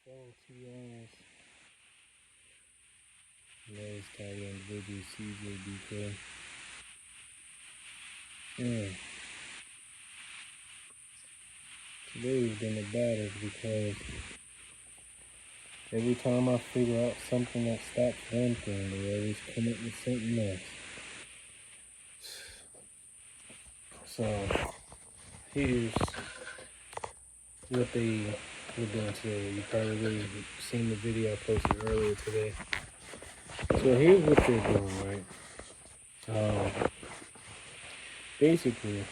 Fellow TRs, Larry's tight end, Biggie, CJ, DK. Man, today's been a battle because every time I figure out something that stops one thing, they always come up with something else. So, here's what they were doing today. You probably seen the video I posted earlier today. So here's what they're doing, right? Basically,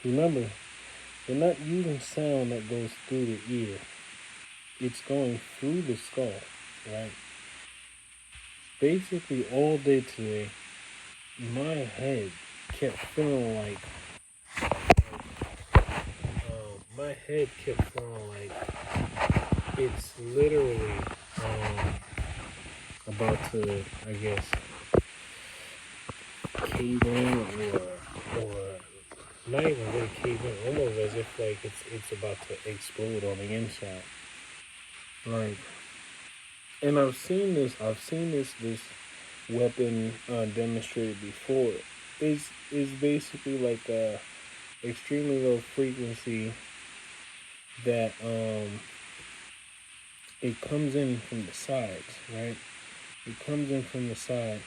remember, they're not using sound that goes through the ear. It's going through the skull, right? Basically, all day today, my head kept feeling like, it's literally about to, I guess, cave in, or not even really cave in, almost as if like it's about to explode on the inside. Like, and I've seen this weapon demonstrated before. Is basically like a extremely low frequency that it comes in from the sides, right? It comes in from the side,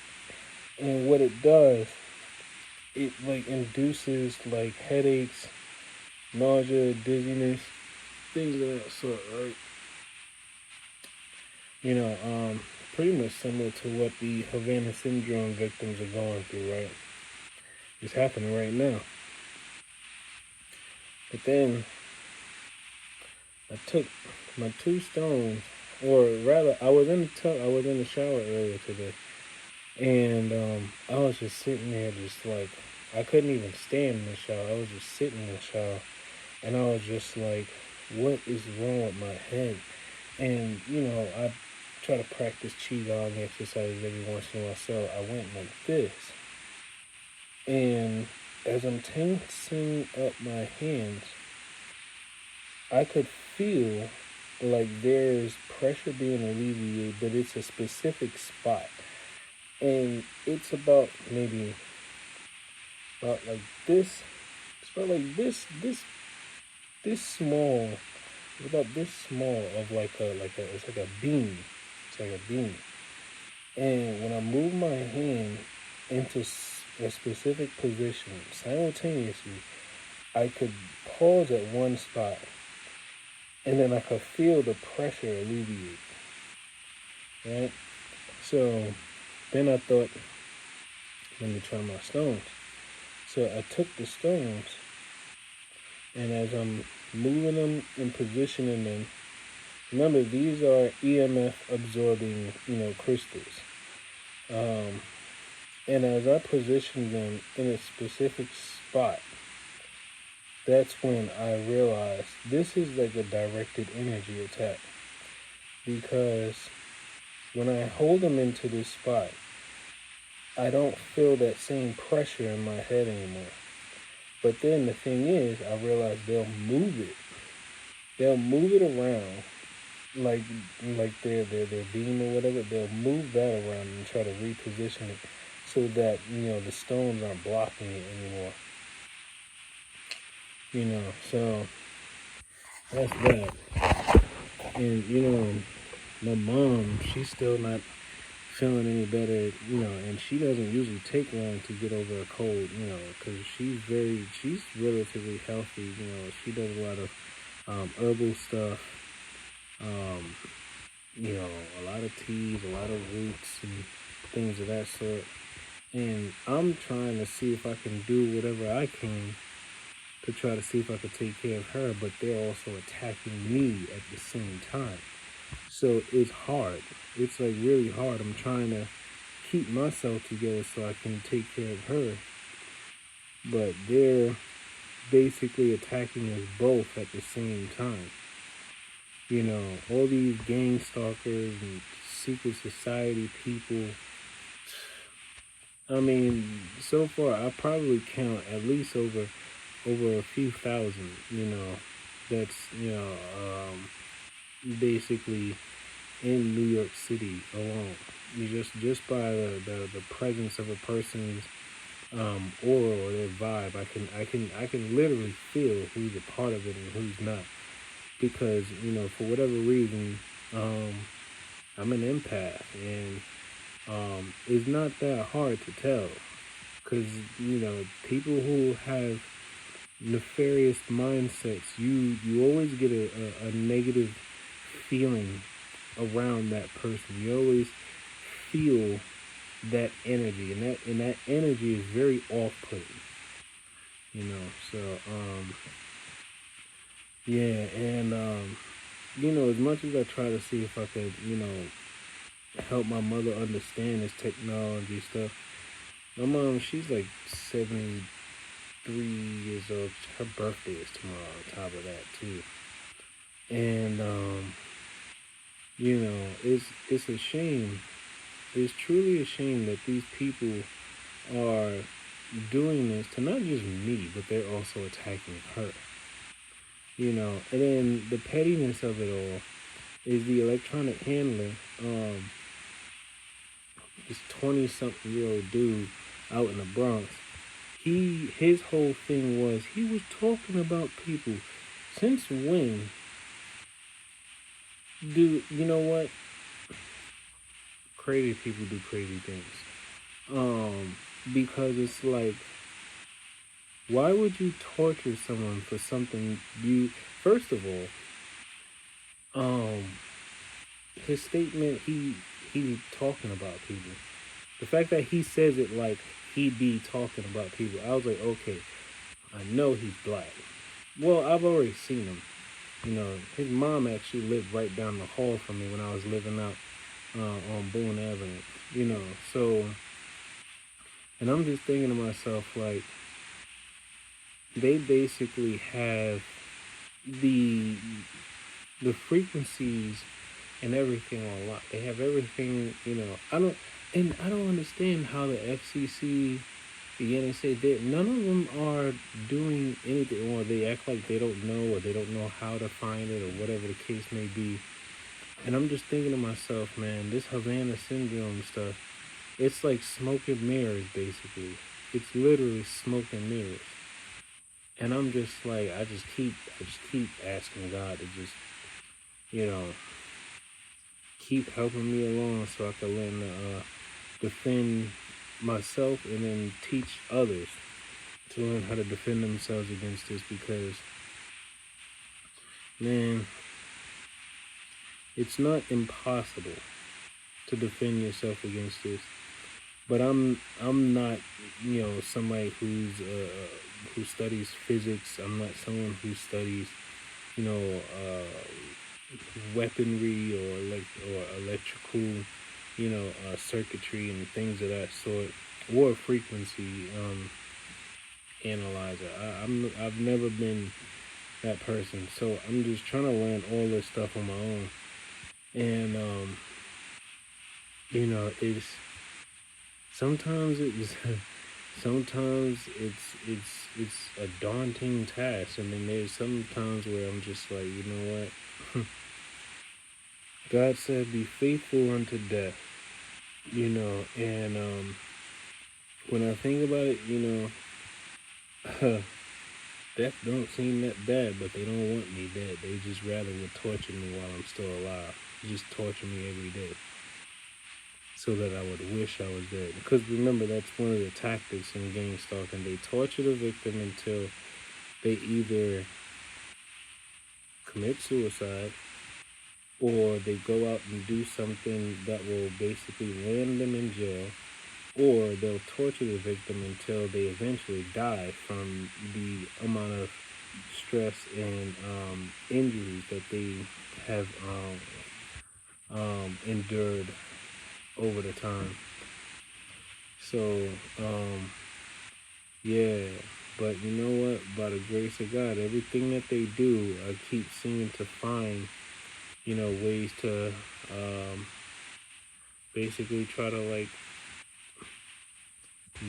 and what it does, it like induces like headaches, nausea, dizziness, things of that sort, right? You know, pretty much similar to what the Havana syndrome victims are going through, right? It's happening right now. But then I took my 2 stones, or rather, I was in the shower earlier today, and I was just sitting there, just like, I couldn't even stand in the shower. I was just sitting in the shower, and I was just like, what is wrong with my head? And you know, I try to practice qigong exercises every once in a while, so I went like this, and as I'm tensing up my hands, I could feel like there's pressure being alleviated, but it's a specific spot. And it's about maybe about like this. It's about like this small. It's about this small of it's like a beam. It's like a beam. And when I move my hand into a specific position simultaneously, I could pause at one spot, and then I could feel the pressure alleviate, right? So then I thought, let me try my stones. So I took the stones, and as I'm moving them and positioning them, remember these are EMF absorbing, crystals. And as I position them in a specific spot, that's when I realized this is like a directed energy attack. Because when I hold them into this spot, I don't feel that same pressure in my head anymore. But then the thing is, I realized they'll move it. They'll move it around, like their beam or whatever. They'll move that around and try to reposition it so that the stones aren't blocking it anymore. So that's that. And my mom, she's still not feeling any better, and she doesn't usually take long to get over a cold, because she's relatively healthy, she does a lot of herbal stuff, a lot of teas, a lot of roots and things of that sort. And I'm trying to see if I can do whatever I can to try to see if I could take care of her, but they're also attacking me at the same time. So it's hard. It's like really hard. I'm trying to keep myself together so I can take care of her. But they're basically attacking us both at the same time. All these gang stalkers and secret society people. I mean, so far I probably count at least over a few thousand, that's, basically in New York City alone. You just by the presence of a person's aura or their vibe, I can literally feel who's a part of it and who's not. Because, for whatever reason, um, I'm an empath, and it's not that hard to tell. Because, people who have nefarious mindsets, you always get a negative feeling around that person. You always feel that energy, and that energy is very off-putting. So yeah, and as much as I try to see if I could, help my mother understand this technology stuff, my mom, she's like 73 years old. Her birthday is tomorrow on top of that too. And it's a shame. It's truly a shame that these people are doing this to not just me, but they're also attacking her. And then the pettiness of it all is the electronic handler, this 20-something-year-old dude out in the Bronx. His whole thing was he was talking about people. Since when do you know what? Crazy people do crazy things. Because it's like, why would you torture someone for something you? First of all, his statement, he's talking about people. The fact that he says it like he be talking about people, I was like, okay, I know he's black. Well, I've already seen him. His mom actually lived right down the hall from me when I was living out on Boone Avenue. So, and I'm just thinking to myself, like, they basically have the frequencies and everything on lock. They have everything. I don't understand how the FCC, the NSA, none of them are doing anything, or they act like they don't know, or they don't know how to find it, or whatever the case may be. And I'm just thinking to myself, man, this Havana syndrome stuff, it's like smoke and mirrors, basically. It's literally smoke and mirrors. And I'm just like, I just keep asking God to just, you know, keep helping me along so I can learn to defend myself and then teach others to learn how to defend themselves against this, because, man, it's not impossible to defend yourself against this. But I'm not, somebody who studies physics. I'm not someone who studies, weaponry or electrical, circuitry and things of that sort, or frequency analyzer. I've never been that person, so I'm just trying to learn all this stuff on my own. And it's sometimes it's a daunting task, and then there's some times where I'm just like, you know what? God said, "Be faithful unto death," and when I think about it, death don't seem that bad, but they don't want me dead. They just rather would torture me while I'm still alive. Just torture me every day, so that I would wish I was dead. Because remember, that's one of the tactics in gang stalking. They torture the victim until they either commit suicide, or they go out and do something that will basically land them in jail, or they'll torture the victim until they eventually die from the amount of stress and injuries that they have endured over the time. So, yeah, but you know what? By the grace of God, everything that they do, I keep seeming to find, ways to basically try to like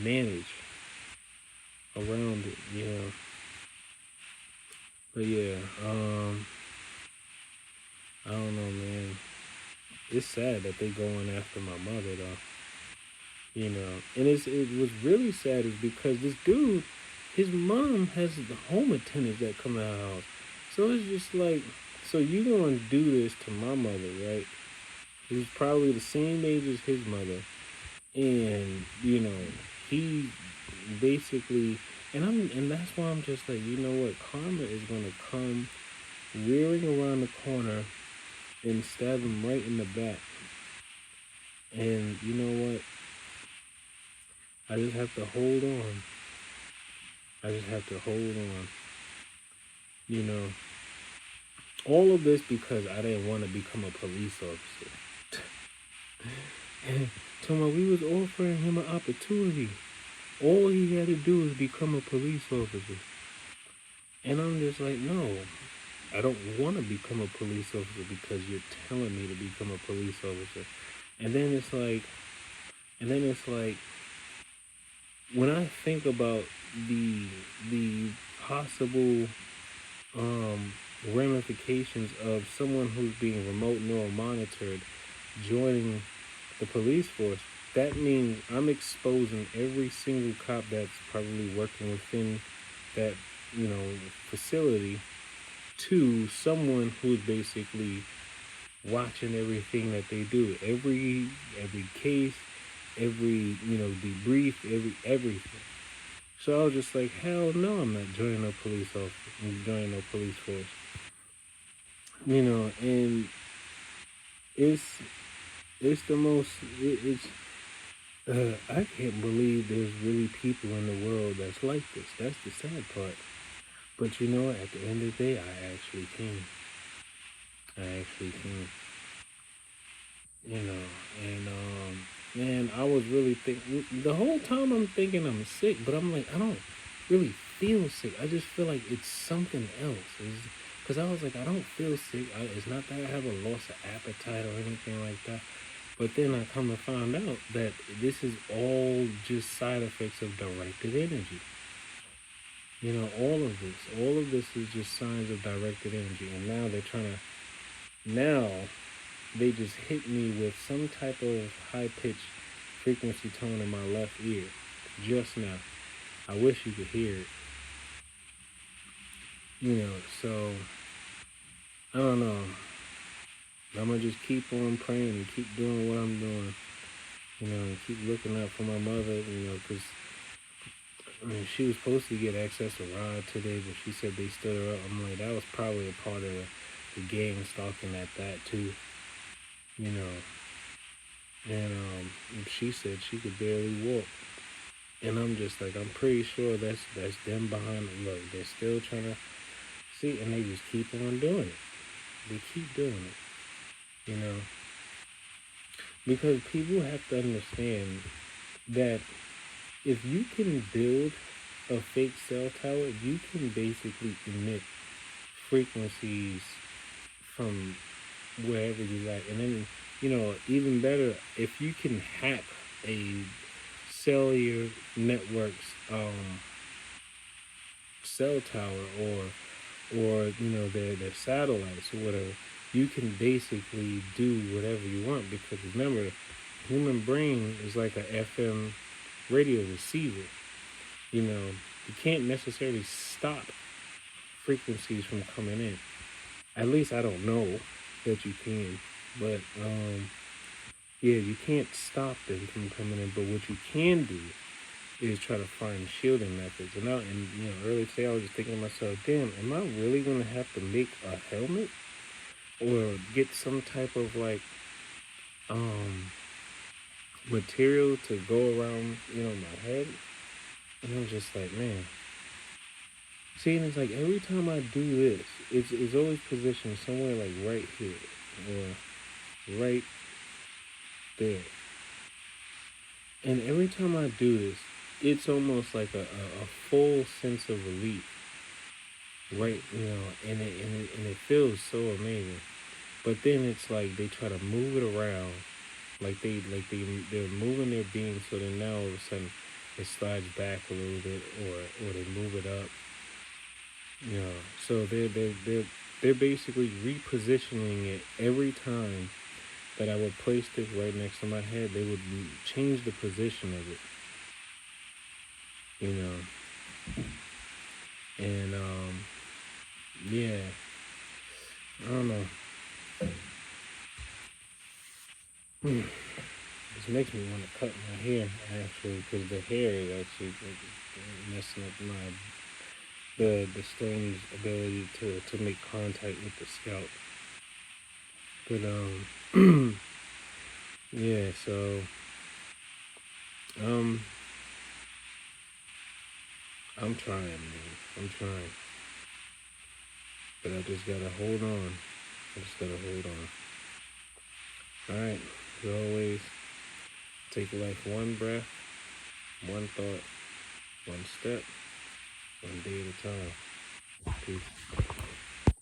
manage around it. But yeah, I don't know, man. It's sad that they going after my mother though. And it was really sad is because this dude, his mom has the home attendants that come to her house. So it's just like, so you gonna do this to my mother, right? Who's probably the same age as his mother, and he basically, and that's why I'm just like, you know what, karma is gonna come rearing around the corner and stab him right in the back. And you know what? I just have to hold on. I just have to hold on. You know, all of this because I didn't want to become a police officer. Told me we was offering him an opportunity. All he had to do is become a police officer. And I'm just like, no, I don't want to become a police officer because you're telling me to become a police officer. And then it's like, when I think about the possible ramifications of someone who's being remote neural monitored joining the police force, that means I'm exposing every single cop that's probably working within that facility to someone who's basically watching everything that they do, every case, every debrief, everything. So I was just like, hell no, I'm not joining no police officer. I'm joining no police force. And it's the most. I can't believe there's really people in the world that's like this. That's the sad part. But you know what? At the end of the day, I actually can. And man, I was really thinking the whole time I'm thinking I'm sick, but I'm like, I don't really feel sick. I just feel like it's something else. Because I was like, I don't feel sick. It's not that I have a loss of appetite or anything like that. But then I come to find out that this is all just side effects of directed energy. All of this is just signs of directed energy. And now they just hit me with some type of high-pitched frequency tone in my left ear. Just now. I wish you could hear it. So, I don't know. I'm going to just keep on praying and keep doing what I'm doing. And keep looking out for my mother, because she was supposed to get access to Rod today, but she said they stood her up. I'm like, that was probably a part of the gang stalking at that too. And she said she could barely walk. And I'm just like, I'm pretty sure that's them behind it. Look, they're still trying to see, and they just keep on doing it. They keep doing it. Because people have to understand that if you can build a fake cell tower, you can basically emit frequencies from wherever you like. And then, even better, if you can hack a cellular network's cell tower or their satellites or whatever, you can basically do whatever you want. Because remember, human brain is like a FM radio receiver. You can't necessarily stop frequencies from coming in. At least I don't know that you can. But yeah, you can't stop them from coming in. But what you can do is try to find shielding methods. And earlier today I was just thinking to myself, damn, am I really gonna have to make a helmet or get some type of material to go around my head? And I'm just like, man. See, and it's like every time I do this, it's always positioned somewhere like right here or right there. And every time I do this, it's almost like a full sense of relief, right? And it feels so amazing. But then it's like they try to move it around, they're moving their beam, so then now all of a sudden it slides back a little bit, or they move it up. So they're basically repositioning it every time that I would place this right next to my head. They would change the position of it, you know. And yeah, I don't know. This makes me want to cut my hair actually, because the hair is actually messing up the stone's ability to make contact with the scalp. But yeah, so um I'm trying, man. I'm trying. But I just gotta hold on. I just gotta hold on. Alright, as always, take life one breath, one thought, one step, one day at a time. Peace.